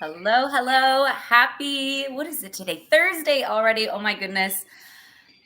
Hello, hello. Happy, what is it today? Thursday already. Oh my goodness.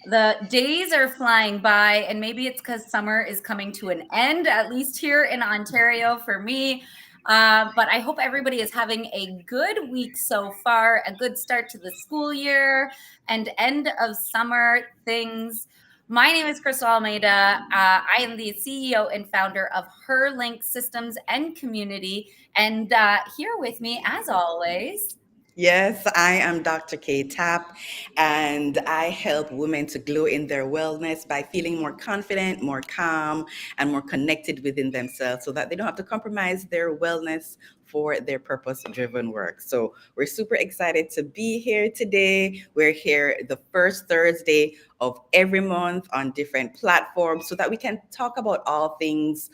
The days are flying by, and maybe it's because summer is coming to an end, at least here in Ontario for me. But I hope everybody is having a good week so far, a good start to the school year and end of summer things. My name is Crystal Almeida. I am the CEO and founder of HerLink Systems and Community. And here with me, as always, Yes, I am Dr. K Tap, and I help women to glow in their wellness by feeling more confident, more calm, and more connected within themselves so that they don't have to compromise their wellness for their purpose driven work. So, we're super excited to be here today. We're here the first Thursday of every month on different platforms so that we can talk about all things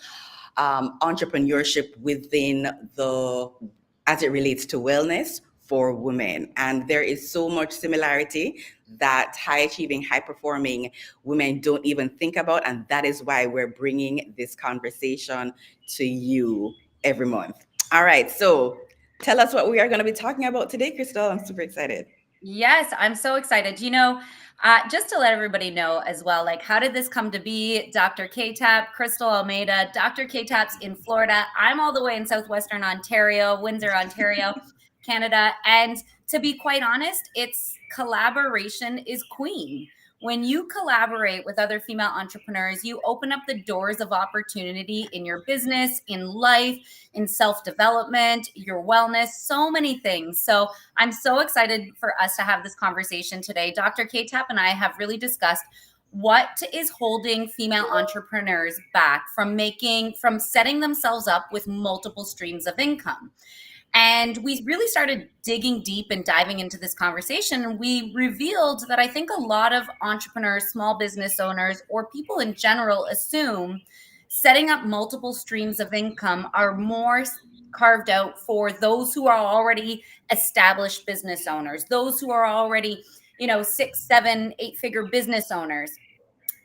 entrepreneurship within the as it relates to wellness for women. And there is so much similarity that high achieving, high performing women don't even think about. And that is why we're bringing this conversation to you every month. All right. So tell us what we are going to be talking about today, Crystal. I'm super excited. yes, I'm so excited. Just to let everybody know as well, like, how did this come to be? Dr. K-Tap, Crystal Almeida. Dr. K-Tap's in Florida. I'm all the way in southwestern Ontario, Windsor, Ontario, Canada. And to be quite honest, it's collaboration is queen. When you collaborate with other female entrepreneurs, you open up the doors of opportunity in your business, in life, in self development, your wellness, so many things. So I'm so excited for us to have this conversation today. Dr. Kate Tapp and I have really discussed what is holding female entrepreneurs back from setting themselves up with multiple streams of income. And we really started digging deep and diving into this conversation. And we revealed that I think a lot of entrepreneurs, small business owners, or people in general assume setting up multiple streams of income are more carved out for those who are already established business owners, those who are already, 6, 7, 8 figure business owners.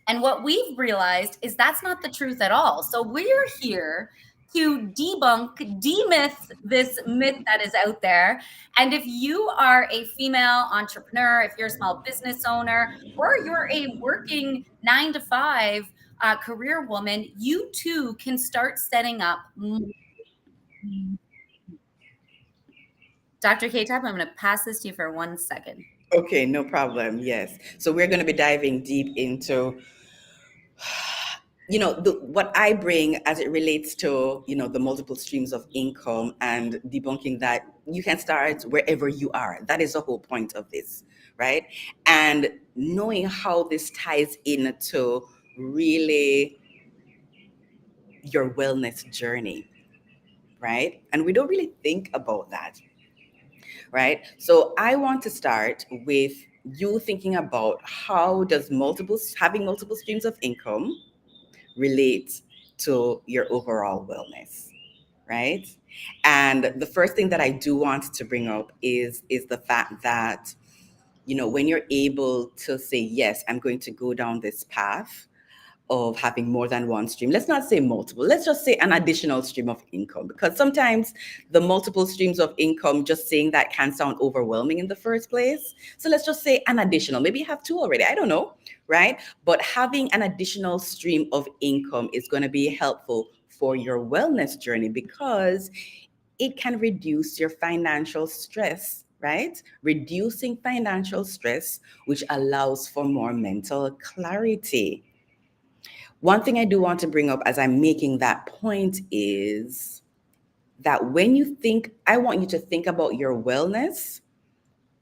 And what we've realized is that's not the truth at all. So we're here to debunk, demyth this myth that is out there. And if you are a female entrepreneur, if you're a small business owner, or you're a working 9 to 5 career woman, you too can start setting up. Dr. K-Tap, I'm going to pass this to you for 1 second. Okay, no problem. Yes. So we're going to be diving deep into what I bring as it relates to the multiple streams of income and debunking that you can start wherever you are. That is the whole point of this, right? And knowing how this ties into really your wellness journey, right? And we don't really think about that, right? So I want to start with you thinking about how does multiple having multiple streams of income relate to your overall wellness, right? And the first thing that I do want to bring up is the fact that when you're able to say yes, I'm going to go down this path of having more than one stream. Let's not say multiple. Let's just say an additional stream of income, because sometimes the multiple streams of income, just saying that can sound overwhelming in the first place. So let's just say an additional. Maybe you have two already. I don't know, right? But having an additional stream of income is going to be helpful for your wellness journey because it can reduce your financial stress, right? Reducing financial stress, which allows for more mental clarity. One thing I do want to bring up as I'm making that point is that when you think, I want you to think about your wellness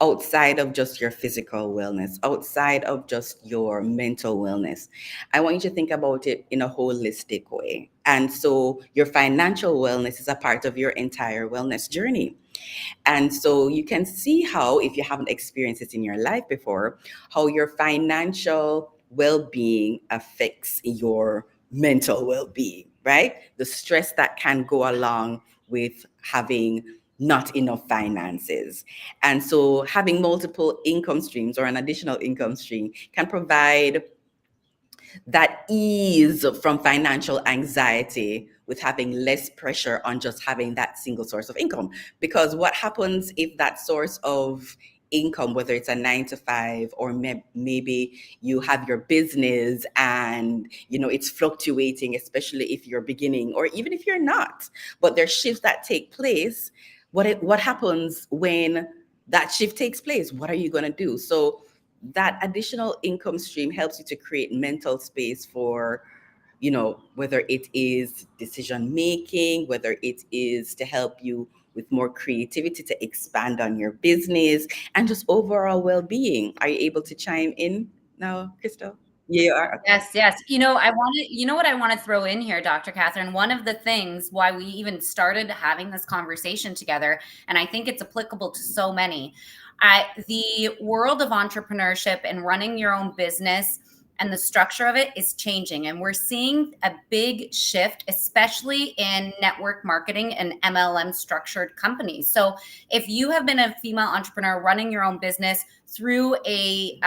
outside of just your physical wellness, outside of just your mental wellness. I want you to think about it in a holistic way. And so your financial wellness is a part of your entire wellness journey. And so you can see how, if you haven't experienced it in your life before, how your financial well being affects your mental well being, right? The stress that can go along with having not enough finances. And so having multiple income streams or an additional income stream can provide that ease from financial anxiety with having less pressure on just having that single source of income. Because what happens if that source of income, whether it's a 9 to 5 or maybe you have your business and it's fluctuating, especially if you're beginning or even if you're not, but there's shifts that take place. What happens when that shift takes place? What are you going to do? So that additional income stream helps you to create mental space for, whether it is decision making, whether it is to help you with more creativity to expand on your business and just overall well-being. Are you able to chime in now, Crystal? Yeah, you are. Okay. Yes, yes. You know what I want to throw in here, Dr. Catherine? One of the things why we even started having this conversation together, and I think it's applicable to so many, the world of entrepreneurship and running your own business and the structure of it is changing. And we're seeing a big shift, especially in network marketing and MLM structured companies. So if you have been a female entrepreneur running your own business through a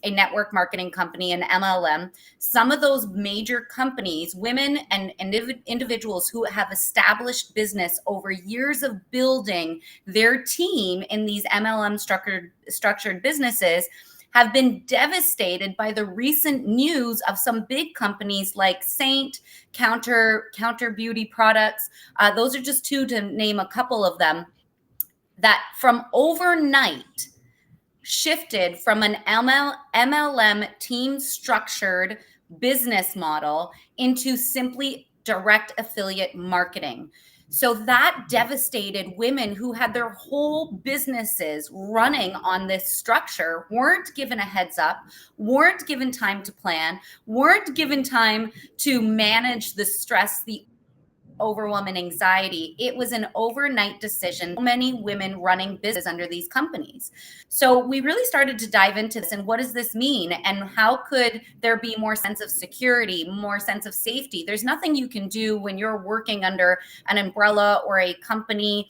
network marketing company, an MLM, some of those major companies, women and individuals who have established business over years of building their team in these MLM structured businesses, have been devastated by the recent news of some big companies like Saint, Counter Beauty Products. Those are just two to name a couple of them, that from overnight shifted from an MLM team structured business model into simply direct affiliate marketing. So that devastated women who had their whole businesses running on this structure, weren't given a heads up, weren't given time to plan, weren't given time to manage the stress, the overwhelm and anxiety. It was an overnight decision. So many women running business under these companies. So we really started to dive into this and what does this mean? And how could there be more sense of security, more sense of safety? There's nothing you can do when you're working under an umbrella or a company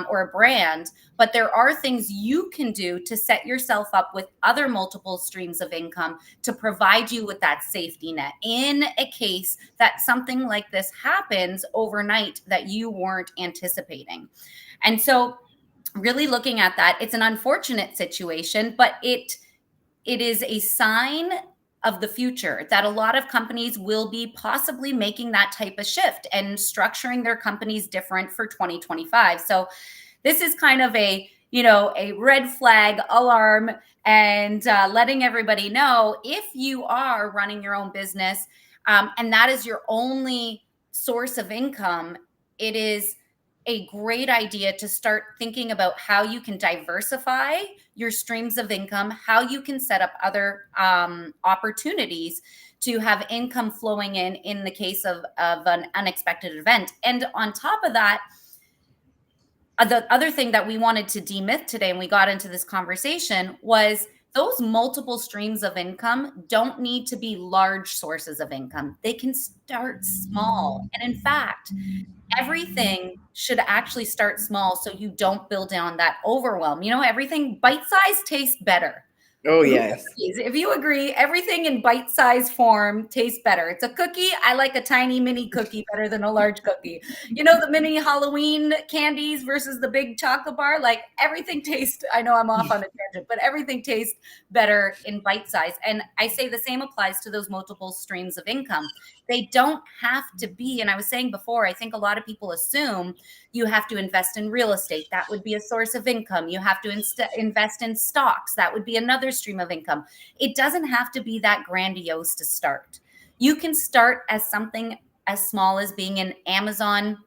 or a brand, but there are things you can do to set yourself up with other multiple streams of income to provide you with that safety net in a case that something like this happens overnight that you weren't anticipating. And so really looking at that, it's an unfortunate situation, but it is a sign of the future that a lot of companies will be possibly making that type of shift and structuring their companies different for 2025. So this is kind of a red flag alarm, and letting everybody know, if you are running your own business and that is your only source of income, it is a great idea to start thinking about how you can diversify your streams of income, how you can set up other opportunities to have income flowing in the case of an unexpected event. And on top of that, the other thing that we wanted to demyth today, and we got into this conversation, was those multiple streams of income don't need to be large sources of income. They can start small. And in fact, everything should actually start small so you don't build on that overwhelm. Everything bite-sized tastes better. Oh, yes. If you agree, everything in bite-sized form tastes better. It's a cookie. I like a tiny mini cookie better than a large cookie. The mini Halloween candies versus the big chocolate bar, like everything tastes, I know I'm off on a tangent, but everything tastes better in bite size. And I say the same applies to those multiple streams of income. They don't have to be, and I was saying before, I think a lot of people assume you have to invest in real estate. That would be a source of income. You have to invest in stocks. That would be another stream of income. It doesn't have to be that grandiose to start. You can start as something as small as being an Amazon,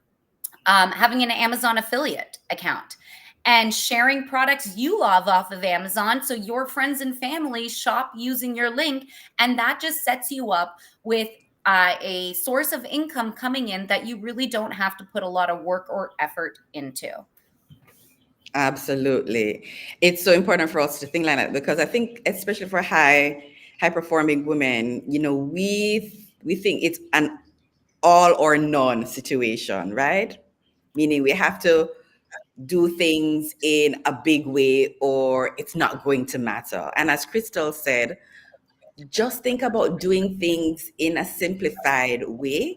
having an Amazon affiliate account and sharing products you love off of Amazon. So your friends and family shop using your link. And that just sets you up with a source of income coming in that you really don't have to put a lot of work or effort into. Absolutely. It's so important for us to think like that, because I think, especially for high performing women, we think it's an all or none situation, right? Meaning we have to do things in a big way or it's not going to matter. And as Crystal said, just think about doing things in a simplified way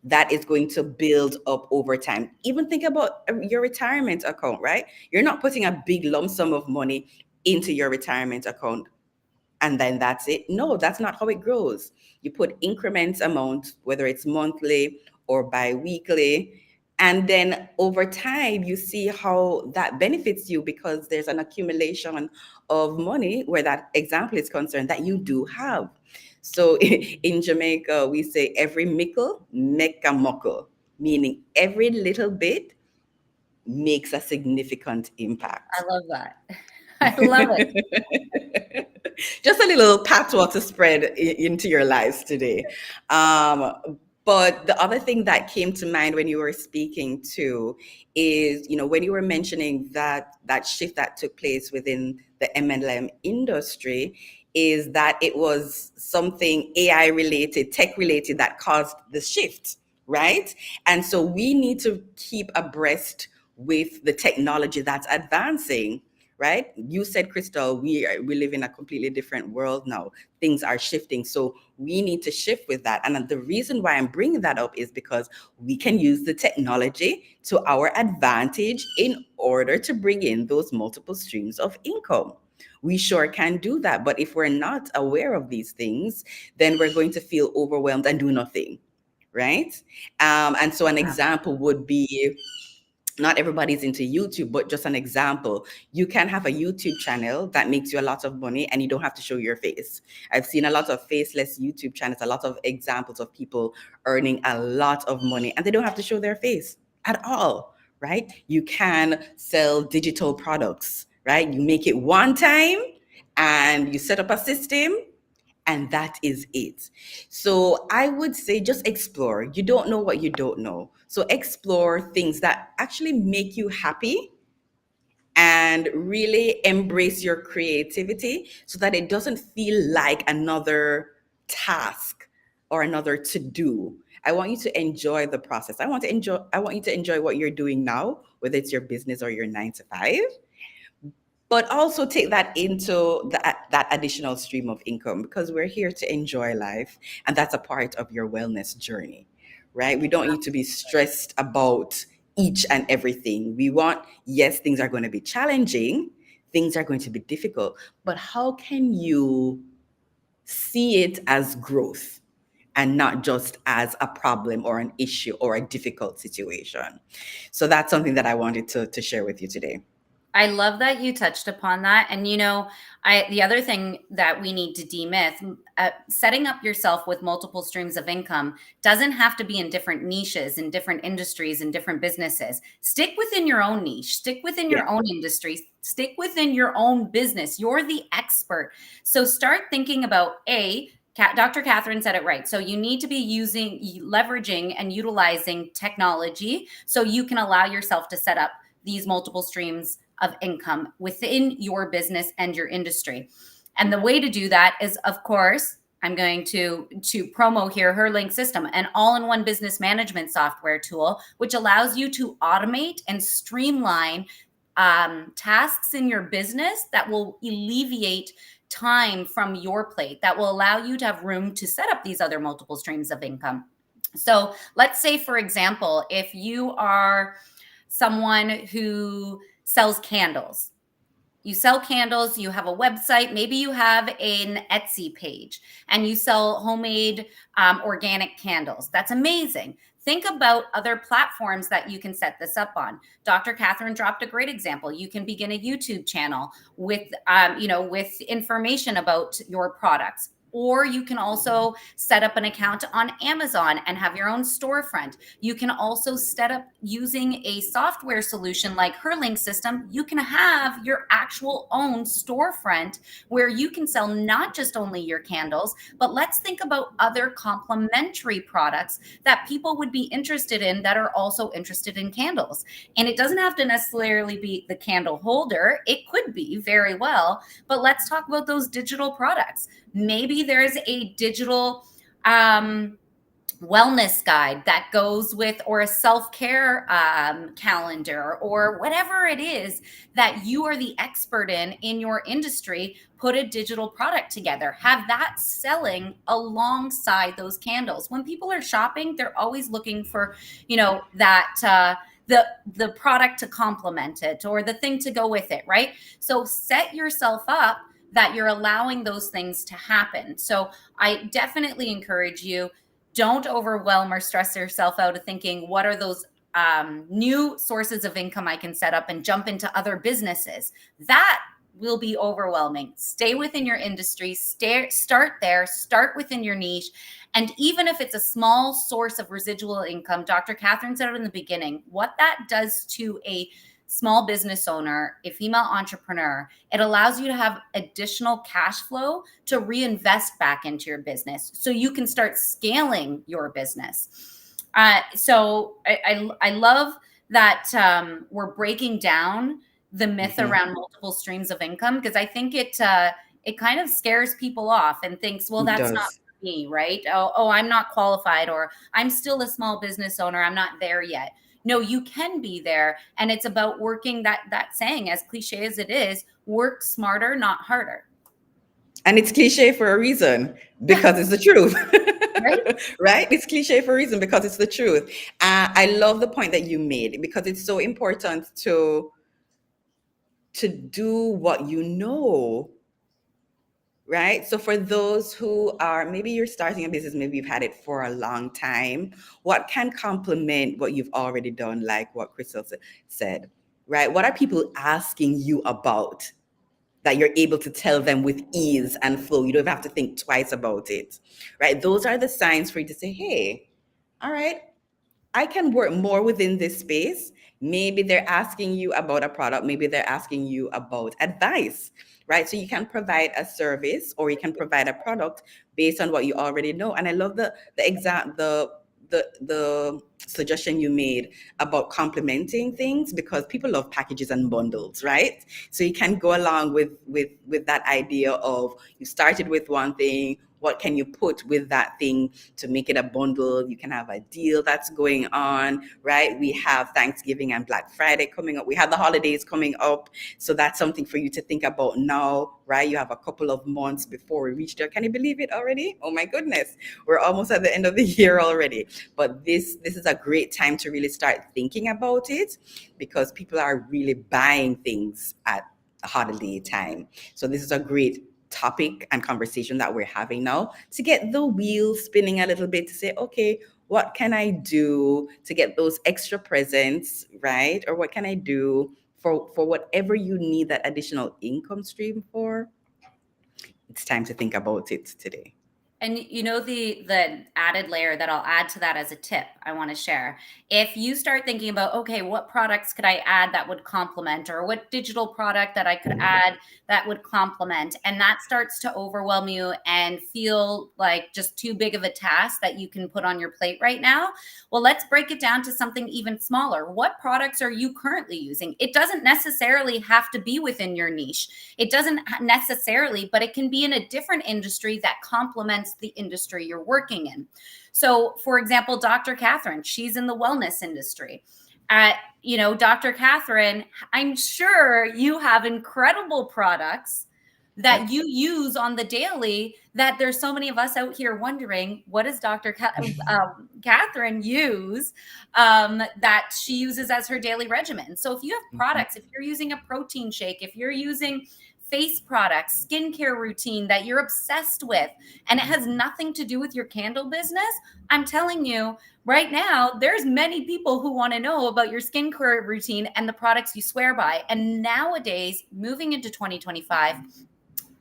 that is going to build up over time. Even think about your retirement account, right? You're not putting a big lump sum of money into your retirement account and then that's it. No, that's not how it grows. You put increments amount, whether it's monthly or bi-weekly, and then over time you see how that benefits you because there's an accumulation of money where that example is concerned that you do have. So in Jamaica, we say every mickle make a muckle, meaning every little bit makes a significant I impact. love that. I love it. Just a little patchwork to spread into your lives today. But the other thing that came to mind when you were speaking too is, when you were mentioning that shift that took place within the MLM industry, is that it was something AI related, tech related that caused the shift, right? And so we need to keep abreast with the technology that's advancing, right? You said, Crystal, we live in a completely different world now. Things are shifting, so we need to shift with that. And the reason why I'm bringing that up is because we can use the technology to our advantage in order to bring in those multiple streams of income. We sure can do that, but if we're not aware of these things, then we're going to feel overwhelmed and do nothing, right? And so an example would be, not everybody's into YouTube, but just an example, you can have a YouTube channel that makes you a lot of money and you don't have to show your face. I've seen a lot of faceless YouTube channels, a lot of examples of people earning a lot of money and they don't have to show their face at all, right? You can sell digital products, right? You make it one time and you set up a system and that is it. So I would say just explore. You don't know what you don't know. So explore things that actually make you happy and really embrace your creativity so that it doesn't feel like another task or another to do. I want you to enjoy the process. I want you to enjoy what you're doing now, whether it's your business or your 9 to 5, but also take that into that additional stream of income because we're here to enjoy life and that's a part of your wellness journey, right? We don't need to be stressed about each and everything. We want, yes, things are going to be challenging, things are going to be difficult, but how can you see it as growth and not just as a problem or an issue or a difficult situation? So that's something that I wanted to share with you today. I love that you touched upon that. And the other thing that we need to demyth, setting up yourself with multiple streams of income doesn't have to be in different niches, in different industries, in different businesses. Stick within your own niche, stick within your own industry, stick within your own business. You're the expert. So start thinking about Dr. Catherine said it right. So you need to be leveraging and utilizing technology so you can allow yourself to set up these multiple streams of income within your business and your industry. And the way to do that is, of course, I'm going to promo here Herlink System, an all-in-one business management software tool, which allows you to automate and streamline tasks in your business that will alleviate time from your plate, that will allow you to have room to set up these other multiple streams of income. So let's say, for example, if you are someone who sells candles. You sell candles, you have a website, maybe you have an Etsy page and you sell homemade organic candles. That's amazing. Think about other platforms that you can set this up on. Dr. Catherine dropped a great example. You can begin a YouTube channel with, with information about your products. Or you can also set up an account on Amazon and have your own storefront. You can also set up using a software solution like Herlink System. You can have your actual own storefront where you can sell not just only your candles, but let's think about other complementary products that people would be interested in that are also interested in candles. And it doesn't have to necessarily be the candle holder. It could be very well, but let's talk about those digital products. Maybe there's a digital wellness guide that goes with, or a self-care calendar, or whatever it is that you are the expert in your industry. Put a digital product together, have that selling alongside those candles. When people are shopping, they're always looking for, that the product to complement it, or the thing to go with it, right? So set yourself up that you're allowing those things to happen. So I definitely encourage you, don't overwhelm or stress yourself out of thinking, what are those new sources of income I can set up and jump into other businesses? That will be overwhelming. Stay within your industry, start there, start within your niche. And even if it's a small source of residual income, Dr. Catherine said it in the beginning, what that does to a small business owner, a female entrepreneur, it allows you to have additional cash flow to reinvest back into your business so you can start scaling your business. So I love that we're breaking down the myth around multiple streams of income, because I think it kind of scares people off and thinks, well, It that's not does. me, right? Oh, I'm not qualified, or I'm still a small business owner, I'm not there yet. No, you can be there. And it's about working that saying, as cliche as it is, work smarter, not harder. And it's cliche for a reason, Yeah, because it's the truth. right? Right? It's cliche for a reason because it's the truth. I love the point that you made, because it's so important to do what you know, right? So for those who are, maybe you're starting a business, maybe you've had it for a long time, what can complement what you've already done, like what Crystal said, right? What are people asking you about that you're able to tell them with ease and flow? You don't have to think twice about it, right? Those are the signs for you to say, hey, all right, I can work more within this space. Maybe they're asking you about a product, maybe they're asking you about advice, right? So you can provide a service or you can provide a product based on what you already know. And I love the suggestion you made about complementing things, because people love packages and bundles, right? So you can go along with that idea of, you started with one thing, what can you put with that thing to make it a bundle? You can have a deal that's going on, right? We have Thanksgiving and Black Friday coming up. We have the holidays coming up. So that's something for you to think about now, right? You have a couple of months before we reach there. Can you believe it already? Oh my goodness. We're almost at the end of the year already. But this is a great time to really start thinking about it, because people are really buying things at holiday time. So this is a great topic and conversation that we're having now, to get the wheel spinning a little bit, to say, okay, what can I do to get those extra presents, right? Or what can I do for whatever you need that additional income stream for? It's time to think about it today. And the added layer that I'll add to that as a tip I want to share. If you start thinking about, okay, what products could I add that would complement, or what digital product that I could add that would complement, and that starts to overwhelm you and feel like just too big of a task that you can put on your plate right now, well, let's break it down to something even smaller. What products are you currently using? It doesn't necessarily have to be within your niche. It doesn't necessarily, but it can be in a different industry that complements the industry you're working in. So, for example, Dr. Catherine, she's in the wellness industry. Dr. Catherine, I'm sure you have incredible products that you use on the daily, that there's so many of us out here wondering, what does Dr. Catherine use that she uses as her daily regimen? So if you have products, if you're using a protein shake, if you're using face products, skincare routine that you're obsessed with, and it has nothing to do with your candle business, I'm telling you right now, there's many people who want to know about your skincare routine and the products you swear by. And nowadays, moving into 2025,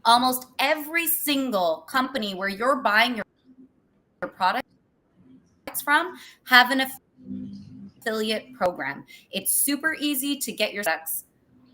almost every single company where you're buying your products from have an affiliate program. It's super easy to get your products.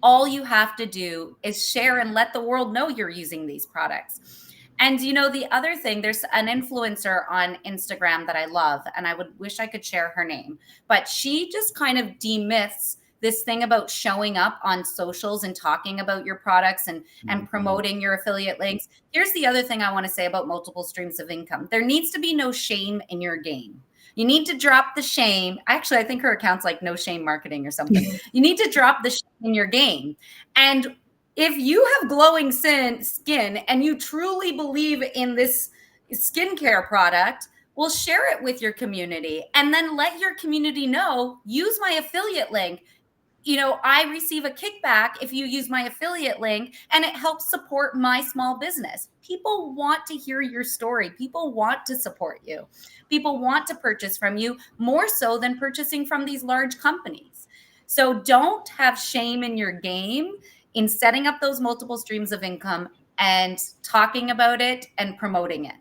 All you have to do is share and let the world know you're using these products. And the other thing, there's an influencer on Instagram that I love, and I would wish I could share her name, but she just kind of demyths this thing about showing up on socials and talking about your products and promoting your affiliate links. Here's the other thing I want to say about multiple streams of income. There needs to be no shame in your game. You need to drop the shame. Actually, I think her account's like no shame marketing or something. You need to drop the shame in your game. And if you have glowing skin and you truly believe in this skincare product, well, share it with your community and then let your community know, use my affiliate link. I receive a kickback if you use my affiliate link, and it helps support my small business. People want to hear your story. People want to support you. People want to purchase from you more so than purchasing from these large companies. So don't have shame in your game in setting up those multiple streams of income and talking about it and promoting it.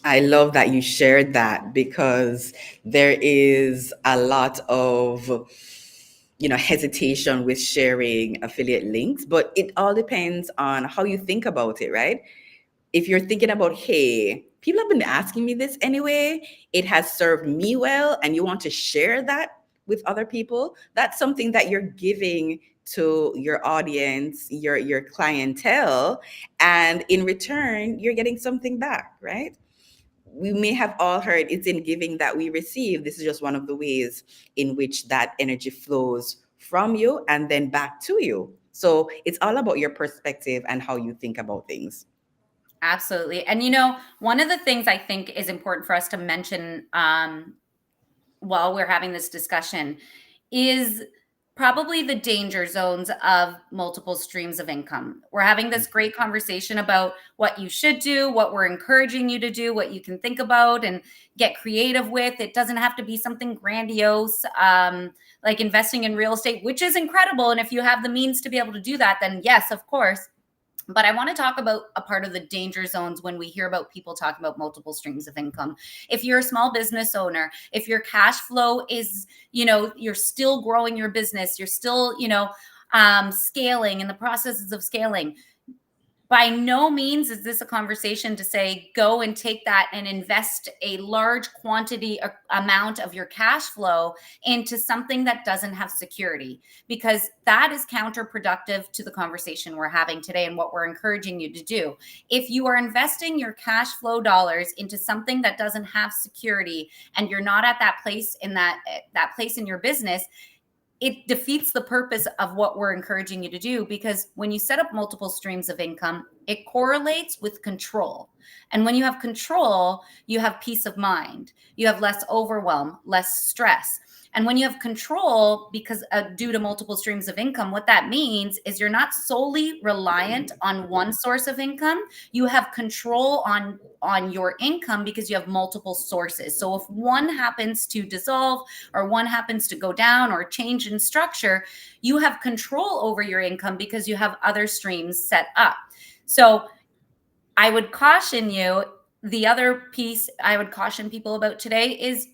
I love that you shared that, because there is a lot of hesitation with sharing affiliate links, but it all depends on how you think about it, right? If you're thinking about, hey, people have been asking me this anyway, it has served me well, and you want to share that with other people, that's something that you're giving to your audience, your clientele, and in return, you're getting something back, right? We may have all heard it's in giving that we receive. This is just one of the ways in which that energy flows from you and then back to you. So it's all about your perspective and how you think about things. Absolutely. And one of the things I think is important for us to mention while we're having this discussion is probably the danger zones of multiple streams of income. We're having this great conversation about what you should do, what we're encouraging you to do, what you can think about and get creative with. It doesn't have to be something grandiose, like investing in real estate, which is incredible. And if you have the means to be able to do that, then yes, of course. But I want to talk about a part of the danger zones when we hear about people talking about multiple streams of income. If you're a small business owner, if your cash flow is, you're still growing your business, you're still, scaling in the processes of scaling. By no means is this a conversation to say, go and take that and invest a large amount of your cash flow into something that doesn't have security, because that is counterproductive to the conversation we're having today and what we're encouraging you to do. If you are investing your cash flow dollars into something that doesn't have security and you're not at that place in that place in your business, it defeats the purpose of what we're encouraging you to do, because when you set up multiple streams of income, it correlates with control. And when you have control, you have peace of mind. You have less overwhelm, less stress. And when you have control, because due to multiple streams of income, what that means is you're not solely reliant on one source of income. You have control on your income because you have multiple sources. So if one happens to dissolve or one happens to go down or change in structure, you have control over your income because you have other streams set up. So I would caution you, the other piece I would caution people about today is,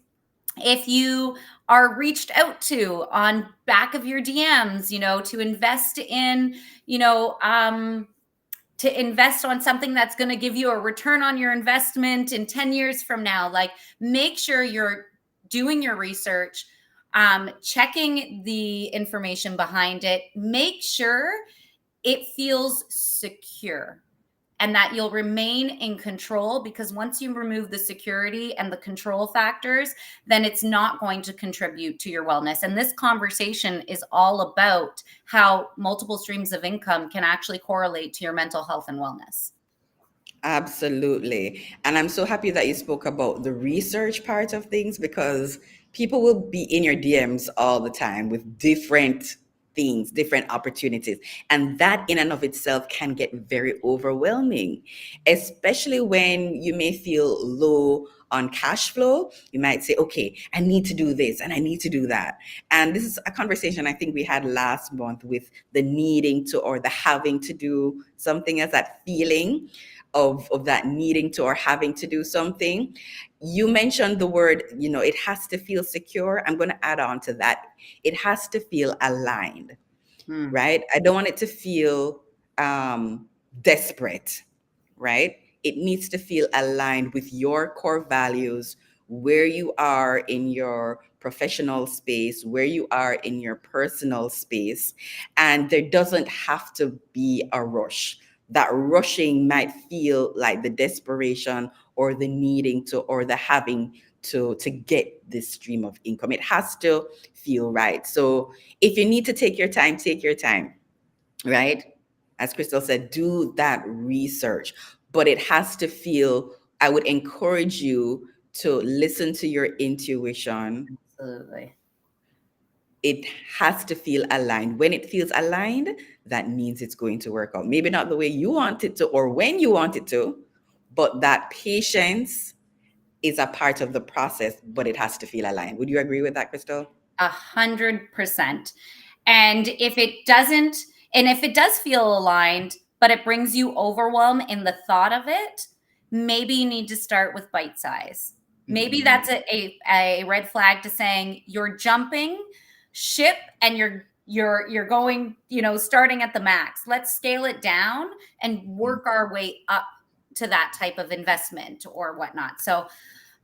if you are reached out to on back of your DMs, to invest in, to invest on something that's going to give you a return on your investment in 10 years from now, like, make sure you're doing your research, checking the information behind it, make sure it feels secure, and that you'll remain in control, because once you remove the security and the control factors, then it's not going to contribute to your wellness. And this conversation is all about how multiple streams of income can actually correlate to your mental health and wellness. Absolutely. And I'm so happy that you spoke about the research part of things, because people will be in your DMs all the time with different things, different opportunities. And that in and of itself can get very overwhelming, especially when you may feel low on cash flow. You might say, okay, I need to do this and I need to do that. And this is a conversation I think we had last month with the needing to, or the having to do something, as that feeling of that needing to or having to do something. You mentioned the word, it has to feel secure. I'm going to add on to that. It has to feel aligned, right? I don't want it to feel desperate, right? It needs to feel aligned with your core values, where you are in your professional space, where you are in your personal space, and there doesn't have to be a rush. That rushing might feel like the desperation or the needing to or the having to get this stream of income. It has to feel right. So if you need to take your time, take your time, right? As Crystal said, do that research, but it has to feel, I would encourage you to listen to your intuition. Absolutely. It has to feel aligned. When it feels aligned, that means it's going to work out. Maybe not the way you want it to or when you want it to, but that patience is a part of the process, but it has to feel aligned. Would you agree with that, Crystal? 100%. And if it doesn't, and if it does feel aligned, but it brings you overwhelm in the thought of it, maybe you need to start with bite size. Maybe that's a red flag to saying you're jumping ship and you're going, starting at the max. Let's scale it down and work our way up to that type of investment or whatnot. So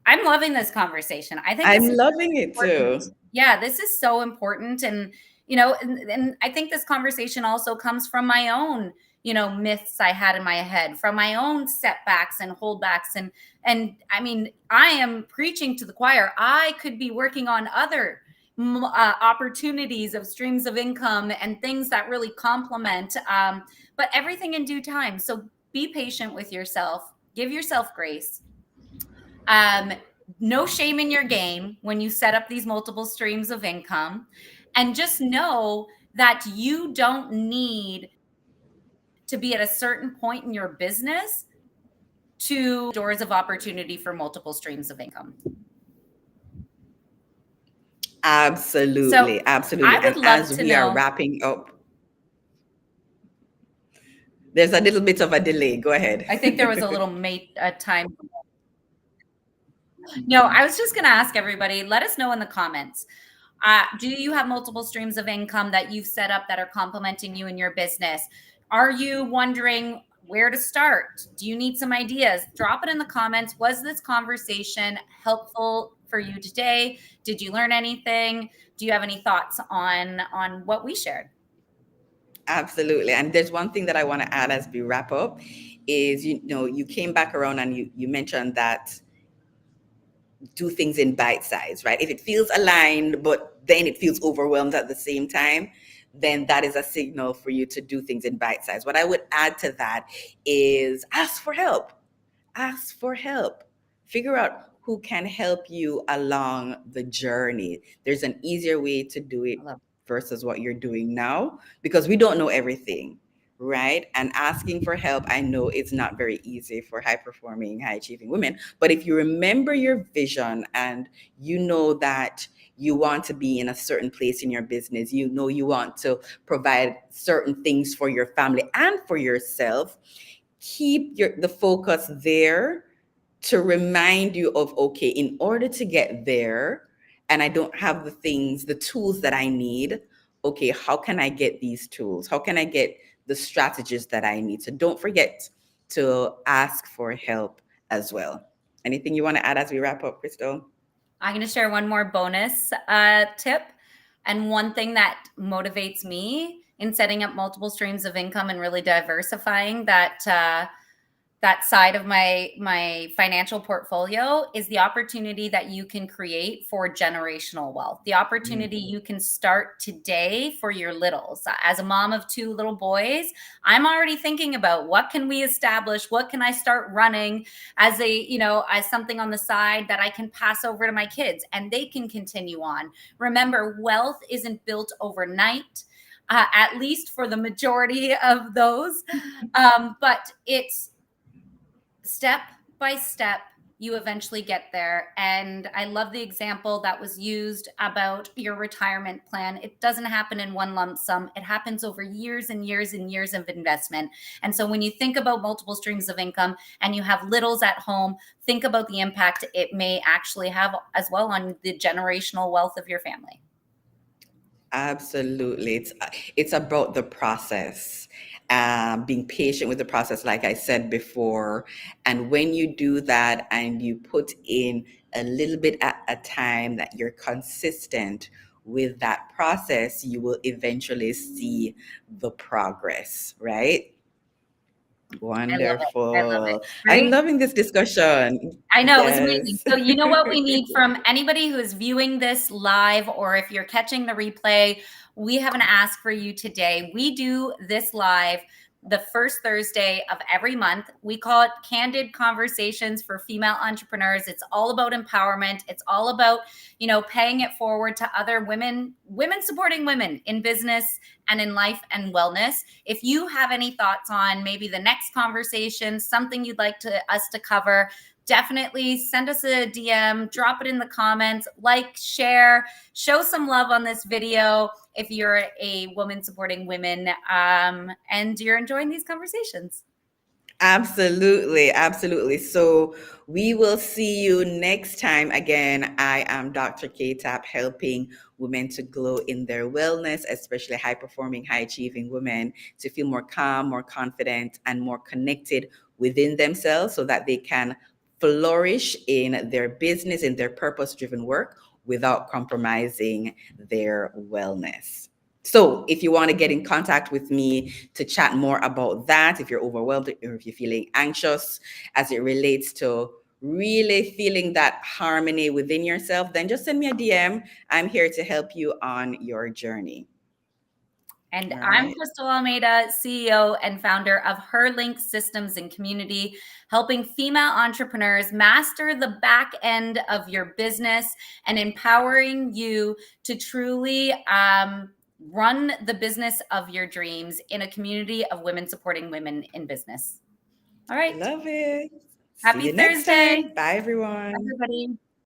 I'm loving this conversation. I think I'm loving it too. Yeah, this is so important. And, and I think this conversation also comes from my own, myths I had in my head, from my own setbacks and holdbacks. And I mean, I am preaching to the choir. I could be working on other opportunities of streams of income and things that really complement, but everything in due time. So be patient with yourself, give yourself grace. No shame in your game when you set up these multiple streams of income, and just know that you don't need to be at a certain point in your business to doors of opportunity for multiple streams of income. Absolutely. So absolutely. I would And love as to we are know. wrapping up, there's a little bit of a delay. Go ahead. I think there was a little time. No, I was just going to ask everybody, let us know in the comments. Do you have multiple streams of income that you've set up that are complementing you in your business? Are you wondering where to start? Do you need some ideas? Drop it in the comments. Was this conversation helpful for you today? Did you learn anything? Do you have any thoughts on what we shared? Absolutely. And there's one thing that I want to add as we wrap up is, you came back around and you mentioned that do things in bite size, right? If it feels aligned, but then it feels overwhelmed at the same time, then that is a signal for you to do things in bite size. What I would add to that is ask for help. Ask for help. Figure out who can help you along the journey. There's an easier way to do it versus what you're doing now, because we don't know everything, right? And asking for help, I know it's not very easy for high performing, high achieving women. But if you remember your vision and you know that you want to be in a certain place in your business, you know you want to provide certain things for your family and for yourself, keep the focus there to remind you of, okay, in order to get there, and I don't have the tools that I need, okay, how can I get these tools? How can I get the strategies that I need? So don't forget to ask for help as well. Anything you want to add as we wrap up, Crystal? I'm going to share one more bonus tip. And one thing that motivates me in setting up multiple streams of income and really diversifying that side of my financial portfolio is the opportunity that you can create for generational wealth. The opportunity you can start today for your littles. As a mom of 2 little boys, I'm already thinking about what can we establish? What can I start running as as something on the side that I can pass over to my kids and they can continue on. Remember, wealth isn't built overnight. At least for the majority of those. But it's step by step, you eventually get there. And I love the example that was used about your retirement plan. It doesn't happen in one lump sum. It happens over years and years and years of investment. And so when you think about multiple streams of income and you have littles at home, think about the impact it may actually have as well on the generational wealth of your family. Absolutely. It's about the process, being patient with the process, like I said before. And when you do that and you put in a little bit at a time, that you're consistent with that process, you will eventually see the progress, right? I love it. I love it. Wonderful. I'm Right? loving this discussion. I know, it was amazing. Yes. So, you know what we need from anybody who is viewing this live, or if you're catching the replay, we have an ask for you today. We do this live the first Thursday of every month. We call it Candid Conversations for Female Entrepreneurs. It's all about empowerment. It's all about, paying it forward to other women, women supporting women in business and in life and wellness. If you have any thoughts on maybe the next conversation, something you'd like us to cover, definitely send us a DM, drop it in the comments, like, share, show some love on this video if you're a woman supporting women, and you're enjoying these conversations. Absolutely, absolutely. So we will see you next time. Again, I am Dr. K Tap, helping women to glow in their wellness, especially high performing, high achieving women, to feel more calm, more confident, and more connected within themselves so that they can flourish in their business, in their purpose driven work without compromising their wellness. So if you want to get in contact with me to chat more about that, if you're overwhelmed or if you're feeling anxious as it relates to really feeling that harmony within yourself, then just send me a DM. I'm here to help you on your journey. And All I'm right. Crystal Almeida, CEO and founder of HerLink Systems and Community, helping female entrepreneurs master the back end of your business and empowering you to truly run the business of your dreams in a community of women supporting women in business. All right. Love it. See Happy you next Thursday, time. Bye, everyone. everybody.